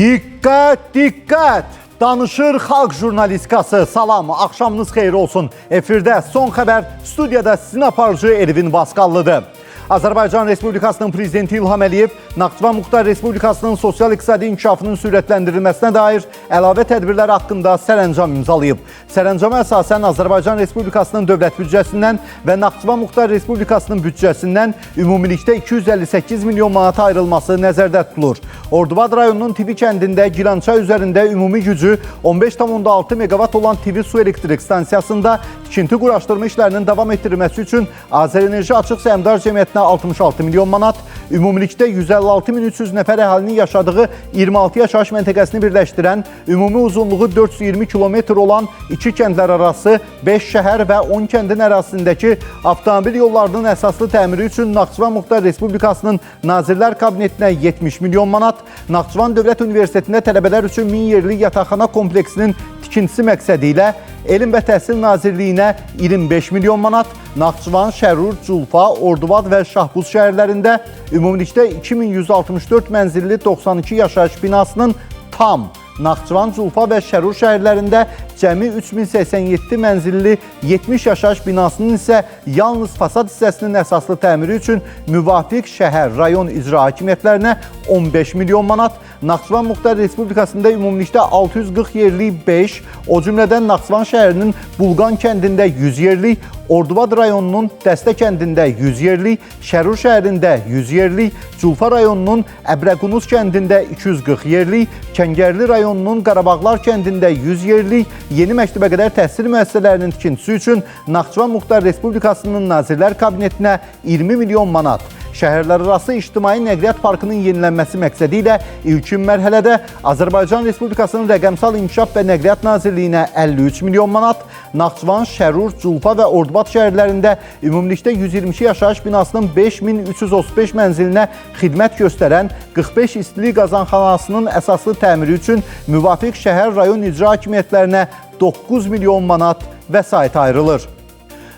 Diqqət, diqqət! Danışır Xalq Jurnalistikası. Salam, axşamınız xeyir olsun. Efirdə son xəbər, studiyada sizin aparıcı Elvin Vasqallıdır. Azərbaycan Respublikasının Prezidenti İlham Əliyev Naxçıvan Muxtar Respublikasının sosial-iqtisadi inkişafının sürətləndirilməsinə dair əlavə tədbirlər haqqında sərəncam imzalayıb. Sərəncama əsasən Azərbaycan Respublikasının dövlət büdcəsindən və Naxçıvan Muxtar Respublikasının büdcəsindən ümumilikdə 258 milyon manat ayrılması nəzərdə tutulur. Ordubad rayonunun Tivi kəndində Gilança üzərində ümumi gücü 15,6 megawatt olan Tivi su elektrik stansiyasında tikinti quraşdırma işlərinin davam etdirilməsi üçün Azərenerji Açıq Səhmdar Cəmiyyətinə 66 milyon manat, ümumilikdə 156.300 nəfər əhalinin yaşadığı 26 yaşayış məntəqəsini birləşdirən, ümumi uzunluğu 420 kilometr olan 2 kəndlər arası 5 şəhər və 10 kəndin ərazisindəki avtomobil yollarının əsaslı təmiri üçün Naxçıvan Muxtar Respublikasının Nazirlər Kabinetinə 70 milyon manat, Naxçıvan Dövlət Universitetində tələbələr üçün 1000 yerlik yataqxana kompleksinin tikintisi məqsədi ilə Elm və Təhsil Nazirliyinə 25 milyon manat, Naxçıvan, Şərur, Culfa, Ordubad və Şahbuz şəhərlərində ümumilikdə 2164 mənzilli 92 yaşayış binasının tam, Naxçıvan, Culfa və Şərur şəhərlərində cəmi 3087 mənzilli 70 yaşayış binasının isə yalnız fasad hissəsinin əsaslı təmiri üçün müvafiq şəhər, rayon icra hakimiyyətlərinə 15 milyon manat, Naxçıvan Muxtar Respublikasında ümumilikdə 640 yerlik 5, o cümlədən Naxçıvan şəhərinin Bulqan kəndində 100 yerlik, Ordubad rayonunun Dəstə kəndində 100 yerlik, Şərur şəhərində 100 yerlik, Culfa rayonunun Əbrəqunuz kəndində 240 yerlik, Kəngərli rayonunun Qarabağlar kəndində 100 yerlik, yeni məktəbə qədər təhsil müəssisələrinin tikintisi üçün Naxçıvan Muxtar Respublikasının Nazirlər Kabinetinə 20 milyon manat, şəhərlərarası ictimai nəqliyyat parkının yenilənməsi məqsədi ilə ilkin mərhələdə Azərbaycan Respublikasının Rəqəmsal İnkişaf və Nəqliyyat Nazirliyinə 53 milyon manat, Naxçıvan, Şərur, Culfa və Ordubad şəhərlərində ümumilikdə 122 yaşayış binasının 5335 mənzilinə xidmət göstərən 45 istilik qazanxanasının əsaslı təmiri üçün müvafiq şəhər, rayon icra hakimiyyətlərinə 9 milyon manat vəsait ayrılır.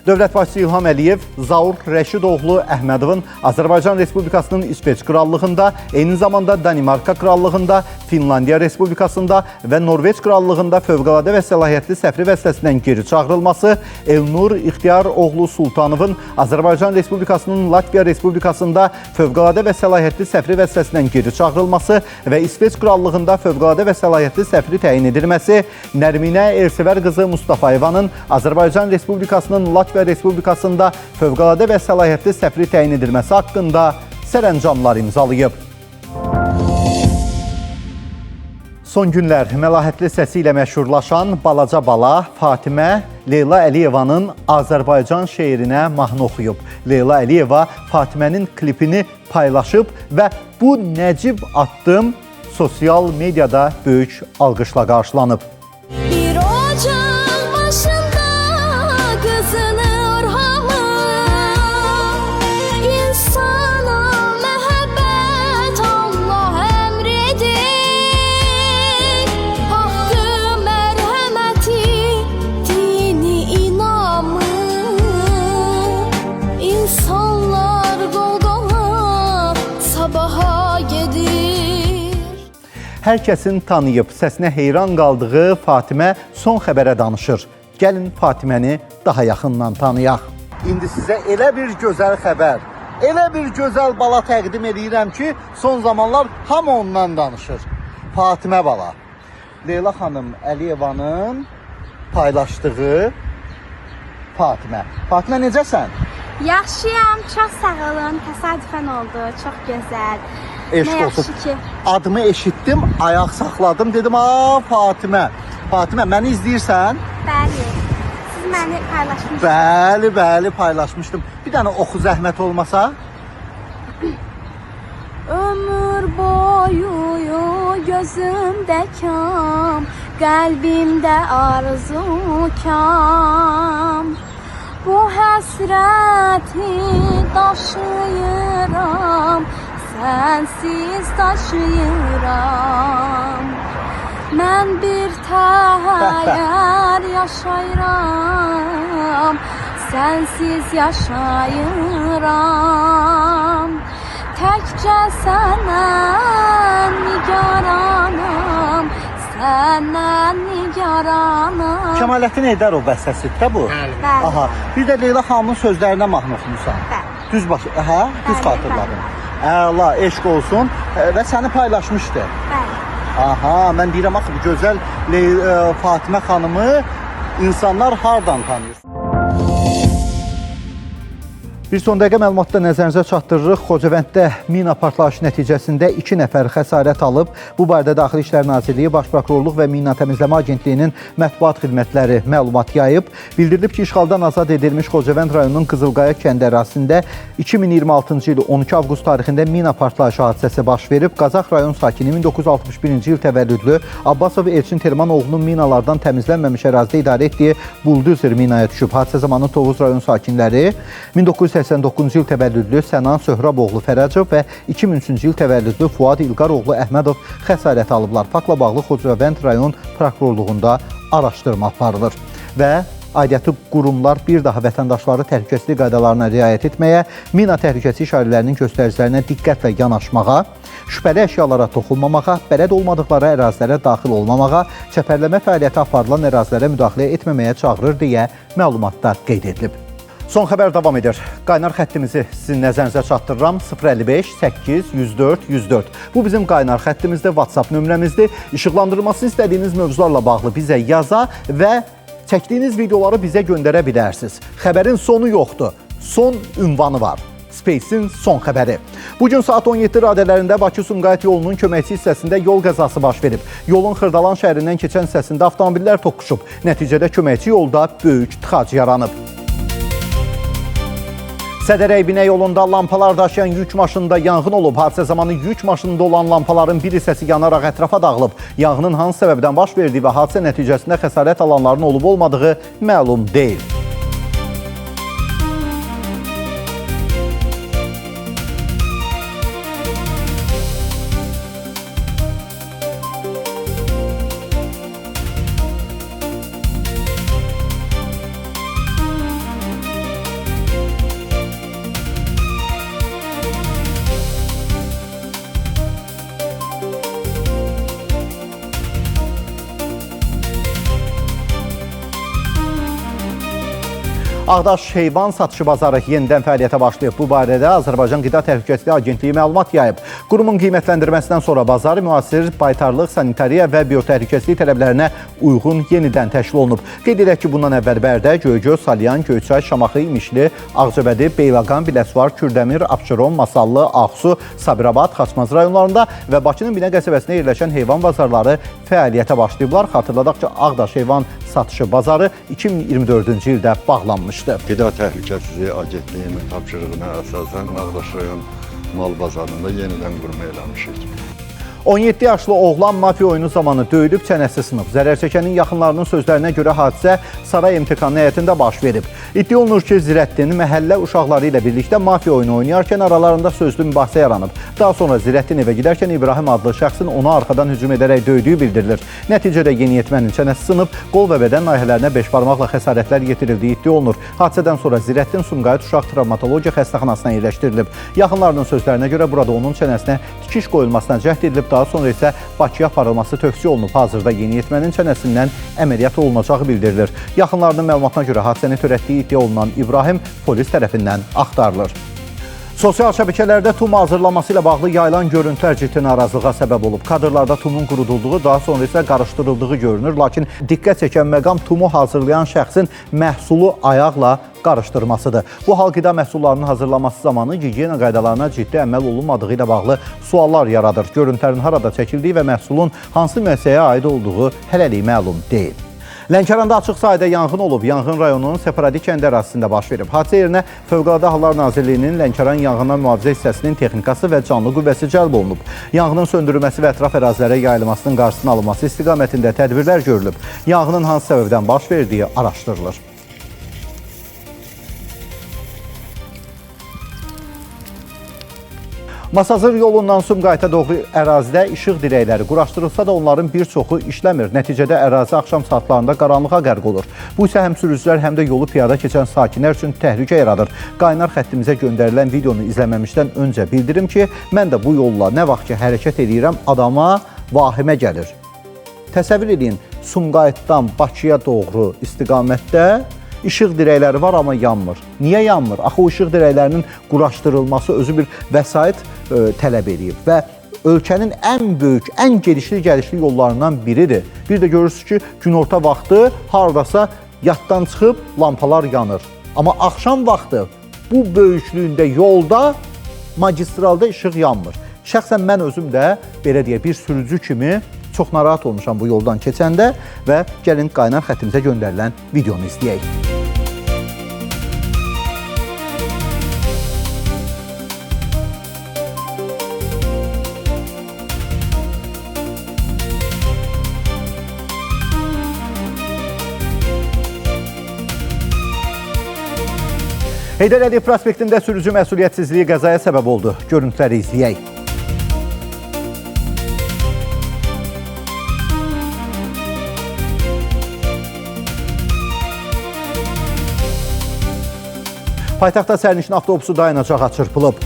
Dövlət başçısı İlham Əliyev Zaur Rəşidoğlu Əhmədovun Azərbaycan Respublikasının İsveç Krallığında, eyni zamanda Danimarka Krallığında, Finlandiya Respublikasında və Norveç Krallığında fövqəladə və səlahiyyətli səfiri vəzifəsindən geri çağırılması, Elnur İxtiyar oğlu Sultanovun Azərbaycan Respublikasının Latviya Respublikasında fövqəladə və səlahiyyətli səfiri vəzifəsindən geri çağırılması və İsveç Krallığında fövqəladə və səlahiyyətli səfiri təyin edilməsi, Nərminə Elsevər qızı Mustafayevanın Azərbaycan Respublikasının Latviya Respublikasında fövqəladə və səlahiyyətli səfiri təyin edilməsi haqqında sərəncamlar imzalayıb. Son günlər məlahətli səsi ilə məşhurlaşan Balaca Bala Fatimə Leyla Əliyevanın Azərbaycan şeirinə mahnı oxuyub. Leyla Əliyeva Fatimənin klipini paylaşıb və bu nəcib addım sosial mediada böyük alqışla qarşılanıb. Bir ocaq başında qızını Hər kəsin tanıyıb, səsinə heyran qaldığı Fatimə son xəbərə danışır. Gəlin Fatiməni daha yaxından tanıyaq. İndi sizə elə bir gözəl xəbər, elə bir gözəl bala təqdim edirəm ki, son zamanlar hamı ondan danışır. Fatimə bala. Leyla xanım Əliyevanın paylaşdığı Fatimə. Fatimə necəsən? Yaxşıyam, çox sağ olun. Təsadüfən oldu, çox gözəl. Eşq olsun. Adımı eşitdim, ayaq saxladım, dedim, Fatimə. Fatimə, məni izləyirsən? Bəli, siz məni paylaşmışsınız. Bəli, paylaşmışdım. Bir dənə oxu zəhmət olmasa. Ömür boyu gözümdə kam, qəlbimdə arzu kam. Bu həsrəti daşıyıram, sənsiz daşıyıram. Mən bir təhər yaşayıram, sənsiz yaşayıram. təkcə səndən nigaranam, səndən nigaranam. Kemalettin Heydərov bəstəsidir də bu? Bəli. Aha. Bir də Leyla xanımın sözlərinə mahnı oxumusan. Bəli. Düz baş, aha, düz Bəli, xatırladım. Əla, eşq olsun və səni paylaşmışdı. Bəli. Aha, mən deyirəm axı bu gözəl Fatimə xanımı insanlar hardan tanıyır? Bir son dəqiqə məlumatda nəzərinizə çatdırırıq. Xocavənddə mina partlayışı nəticəsində 2 nəfər xəsarət alıb. Bu barədə Daxili İşlər Nazirliyi, Baş Prokurorluq və Mina Təmizləmə Agentliyinin mətbuat xidmətləri məlumat yayıb. Bildirilib ki, işğaldan azad edilmiş Xocavənd rayonunun Qızılqaya kənd ərazisində 2026-cı il 12 avqust tarixində mina partlayışı hadisəsi baş verib. Qazax rayon sakini 1961-ci il təvəllüdlü Abbasov Elçin Telmanoğlu'nun minalardan təmizlənməmiş ərazidə idarə etdiyi buldozer minaya düşüb. Hadisə zamanı Tovuz rayon sakinləri 1989-cu il təvəllüdlü Sənan Söhraboğlu Fərəcov və 2003-cü il təvəllüdlü Fuad İlqaroğlu Əhmədov xəsarət alıblar. Faktla bağlı Xocavənd rayon prokurorluğunda araşdırma aparılır. Və aidiyyatı qurumlar bir daha vətəndaşları təhlükəsizlik qaydalarına riayət etməyə, mina təhlükəsi işarələrinin göstəricilərinə diqqətlə yanaşmağa, şübhəli əşyalara toxunmamağa, bələd olmadıqları ərazilərə daxil olmamağa, çəpərləmə fəaliyyəti aparılan ərazilərə müdaxilə etməməyə çağırır deyə məlumatda qeyd edilib. Son xəbər davam edir. Qaynar xəttimizi sizin nəzərinizə çatdırıram. 055 8 104 104. Bu bizim qaynar xəttimizdir, WhatsApp nömrəmizdir. İşıqlandırılmasını istədiyiniz mövzularla bağlı bizə yaza və çəkdiyiniz videoları bizə göndərə bilərsiniz. Xəbərin sonu yoxdur. Son ünvanı var. Space'in son xəbəri. Bugün saat 17 radələrində Bakı-Sumqayıt yolunun köməkçi hissəsində yol qəzası baş verib. Yolun Xırdalan şəhərindən keçən hissəsində avtomobillər toqquşub. Nəticədə köməkçi yolda böyük tıxac yaranıb. Sədər Əybinə yolunda lampalar daşıyan yük maşınında yanğın olub. Hadisə zamanı yük maşınında olan lampaların bir hissəsi yanaraq ətrafa dağılıb. Yanğının hansı səbəbdən baş verdiyi və hadisə nəticəsində xəsarət alanların olub-olmadığı məlum deyil. Ağdaş heyvan satışı bazarı yenidən fəaliyyətə başlayıb. Bu barədə Azərbaycan Qida Təhlükəsizliyi Agentliyi məlumat yayıb. Qurumun qiymətləndirməsindən sonra bazar müasir baytarlıq, sanitariya və biotəhlükəsizlik tələblərinə uyğun yenidən təşkil olunub. Qeyd edək ki, bundan əvvəl Bərdə, Göygöl, Salyan, Göyçay, Şamaxı, İmişli, Ağcabədi, Beyləqan, Biləsuvar, Kürdəmir, Abşeron, Masallı, Ağsu, Sabirabad, Xaçmaz rayonlarında və Bakının Binə qəsəbəsində yerləşən heyvan bazarları fəaliyyətə başlayıblar. Xatırladaq ki, Ağdaş heyvan satışı bazarı 2024-cü ildə bağlanmışdı. Qida Təhlükəsizliyi Agentliyinin tapşırığına əsasən Ağdaş rayon mal bazarında yenidən qurma eləmişik. 17 yaşlı oğlan mafiya oyunu zamanı döyülüb, çənəsi sınıb. Zərər çəkənin yaxınlarının sözlərinə görə hadisə Saray İmtahanı həyətində baş verib. İddia olunur ki, Zirəddin məhəllə uşaqları ilə birlikdə mafiya oyunu oynayarkən aralarında sözlü mübahisə yaranıb. Daha sonra Zirəddin evə gedərkən İbrahim adlı şəxsin ona arxadan hücum edərək döydüyü bildirilir. Nəticədə yeniyetmənin çənəsi sınıb, qol və bədən nahiyələrinə 5 barmaqla xəsarətlər yetirildiyi iddia olunur. Hadisədən sonra Zirəddin Sumqayıt Uşaq Travmatologiya Xəstəxanasına yerləşdirilib. Yaxınlarının sözlərinə görə burada onun çənəsinə tikiş qoyulmasına cəhd edilib. Daha sonra isə Bakıya aparılması tövsiyə olunub. Hazırda yeniyetmənin çənəsindən əməliyyat olunacağı bildirilir. Yaxınlarının məlumatına görə hadisəni törətdiyi iddia olunan İbrahim polis tərəfindən axtarılır. Sosial şəbəkələrdə tum hazırlaması ilə bağlı yayılan görüntülər ciddi narazılığa səbəb olub. Kadrlarda tumun qurudulduğu, daha sonra isə qarışdırıldığı görünür. Lakin diqqət çəkən məqam tumu hazırlayan şəxsin məhsulu ayaqla qarışdırmasıdır. Bu hal qida məhsullarının hazırlanması zamanı gigiyena qaydalarına ciddi əməl olunmadığı ilə bağlı suallar yaradır. Görüntülərin harada çəkildiyi və məhsulun hansı müəssisəyə aid olduğu hələlik məlum deyil. Lənkəranda açıq sahədə yanğın olub. Yanğın rayonunun Separadi kəndi ərazisində baş verib. Hadisə yerinə Fövqəladə Hallar Nazirliyinin Lənkəran yanğından mühafizə hissəsinin texnikası və canlı qüvvəsi cəlb olunub. Yanğının söndürülməsi və ətraf ərazilərə yayılmasının qarşısının alınması istiqamətində tədbirlər görülüb. Yanğının hansı səbəbdən baş verdiyi araşdırılır. Masazır yolundan Sumqayıta doğru ərazidə işıq dirəkləri quraşdırılsa da onların bir çoxu işləmir. Nəticədə ərazi axşam saatlarında qaranlığa qərq olur. Bu isə həm sürücülər, həm də yolu piyada keçən sakinlər üçün təhlükə yaradır. Qaynar xəttimizə göndərilən videonu izləməmişdən öncə bildirim ki, mən də bu yolla nə vaxt ki hərəkət edirəm, adama vahimə gəlir. Təsəvvür edin, Sumqayıtdan Bakıya doğru istiqamətdə İşıq dirəkləri var, amma yanmır. Niyə yanmır? Axı o işıq dirəklərinin quraşdırılması özü bir vəsait tələb edib və ölkənin ən böyük, ən gedişli-gəlişli yollarından biridir. Bir də görürsünüz ki, günorta vaxtı haradasa yaddan çıxıb lampalar yanır. Amma axşam vaxtı bu böyüklüyündə yolda, magistralda işıq yanmır. Şəxsən mən özüm də, belə deyək, bir sürücü kimi çox narahat olmuşam bu yoldan keçəndə və gəlin qaynar xəttimizə göndərilən videonu izləyək. Heydər Əliyev prospektində sürücü məsuliyyətsizliyi qəzaya səbəb oldu. Görüntüləri izləyək. Paytaxtda sərnişin avtobusu dayanacağa çırpılıb.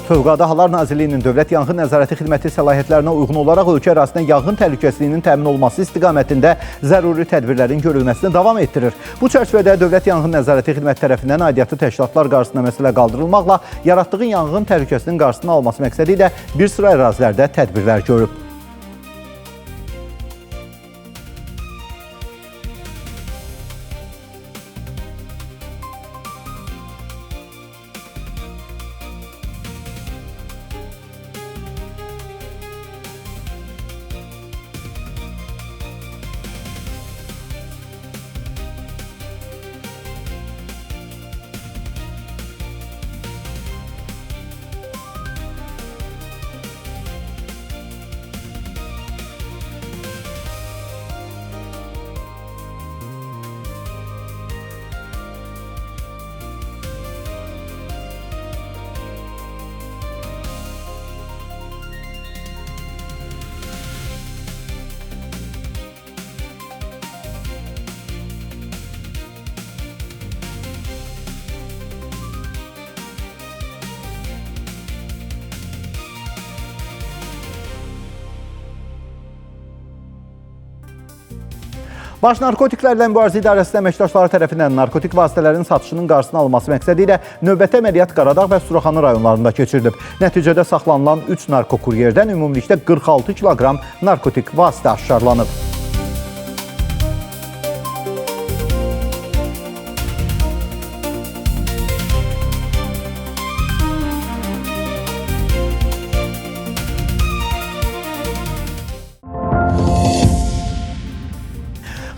Fövqəladə Hallar Nazirliyinin Dövlət Yanğın Nəzarəti Xidməti səlahiyyətlərinə uyğun olaraq ölkə ərazisində yanğın təhlükəsizliyinin təmin olunması istiqamətində zəruri tədbirlərin görülməsini davam etdirir. Bu çərçivədə Dövlət Yanğın Nəzarəti Xidməti tərəfindən aidiyyatlı təşkilatlar qarşısında məsələ qaldırılmaqla yaratdığı yanğın təhlükəsinin qarşısının alınması məqsədi ilə bir sıra ərazilərdə tədbirlər görüb. Baş Narkotiklərlə Mübarizə İdarəsinin əməkdaşları tərəfindən narkotik vasitələrin satışının qarşısının alınması məqsədi ilə növbəti əməliyyat Qaradağ və Suraxanı rayonlarında keçirilib. Nəticədə saxlanılan 3 narkokuryerdən ümumilikdə 46 kiloqram narkotik vasitə aşkarlanıb.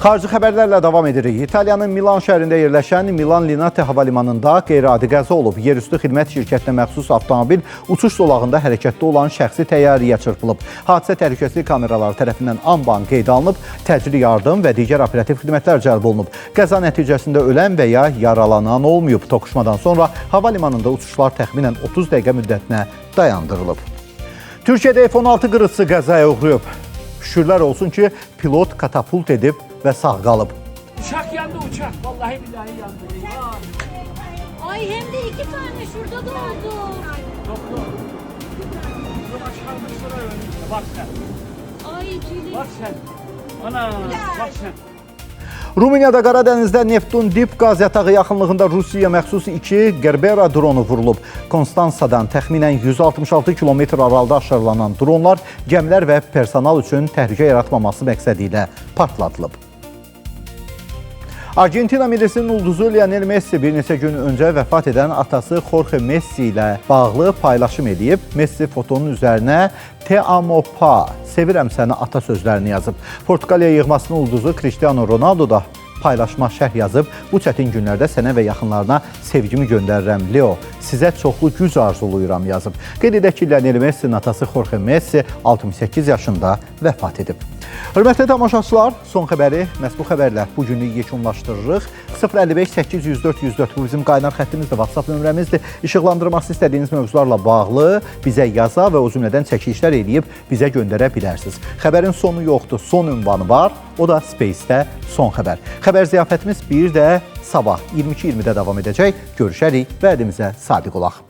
Xarici xəbərlərlə davam edirik. İtaliyanın Milan şəhərində yerləşən Milan Linate hava limanında qeyri-adi qəza olub. Yerüstü xidmət şirkətinə məxsus avtomobil uçuş zolağında hərəkətdə olan şəxsi təyyarəyə çırpılıb. Hadisə təhlükəsizlik kameraları tərəfindən anban qeydə alınıb, təcili yardım və digər operativ xidmətlər cəlb olunub. Qəza nəticəsində ölən və ya yaralanan olmayıb. Toqquşmadan sonra hava limanında uçuşlar təxminən 30 dəqiqə müddətinə dayandırılıb. Türkiyədə F-16 qırıcısı qəzaya uğrayıb. Şükürlər olsun ki, pilot katapult edib və sağ qalıb. Uçak yandı uçak. Vallahi billahi yandı. Ay hem de 2 tane şurada da oldu. Doktor. Yola çıkarmış şuraya önümüzde. Bak sen. Ay tüylerim. Bak sen. Ana. Bak sen. Rumuniyada Qaradənizdə Neftun dip qaz yatağı yaxınlığında Rusiyaya məxsus 2 Gerbera dronu vurulub. Konstansadan təxminən 166 kilometr aralıda aşarlanan dronlar gəmilər və personal üçün təhlükə yaratmaması məqsədi ilə partladılıb. Argentina millisinin ulduzu Lionel Messi bir neçə gün öncə vəfat edən atası Jorge Messi ilə bağlı paylaşım edib. Messi fotonun üzərinə "Te amo pa", sevirəm səni ata sözlərini yazıb. Portuqaliya yığmasının ulduzu Cristiano Ronaldo da paylaşma şərh yazıb. Bu çətin günlərdə sənə və yaxınlarına sevgimi göndərirəm Leo. Sizə çoxlu güc arzuluyuram yazıb. Qeyd edək ki, Lionel Messi'nin atası Jorge Messi 68 yaşında vəfat edib. Hörmətli tamaşaçılar, son xəbəri məhz bu xəbərlə bu günlük yekunlaşdırırıq. 055-804-104 bu bizim qaynar xəttimizdir, WhatsApp nömrəmizdir. İşıqlandırması istədiyiniz mövzularla bağlı bizə yaza və o cümlədən çəkilişlər eləyib bizə göndərə bilərsiniz. Xəbərin sonu yoxdur, son ünvanı var, o da Space-də son xəbər. Xəbər ziyafətimiz bir də sabah 22:20-də davam edəcək. Görüşərik, vədimizə sadiq olaq.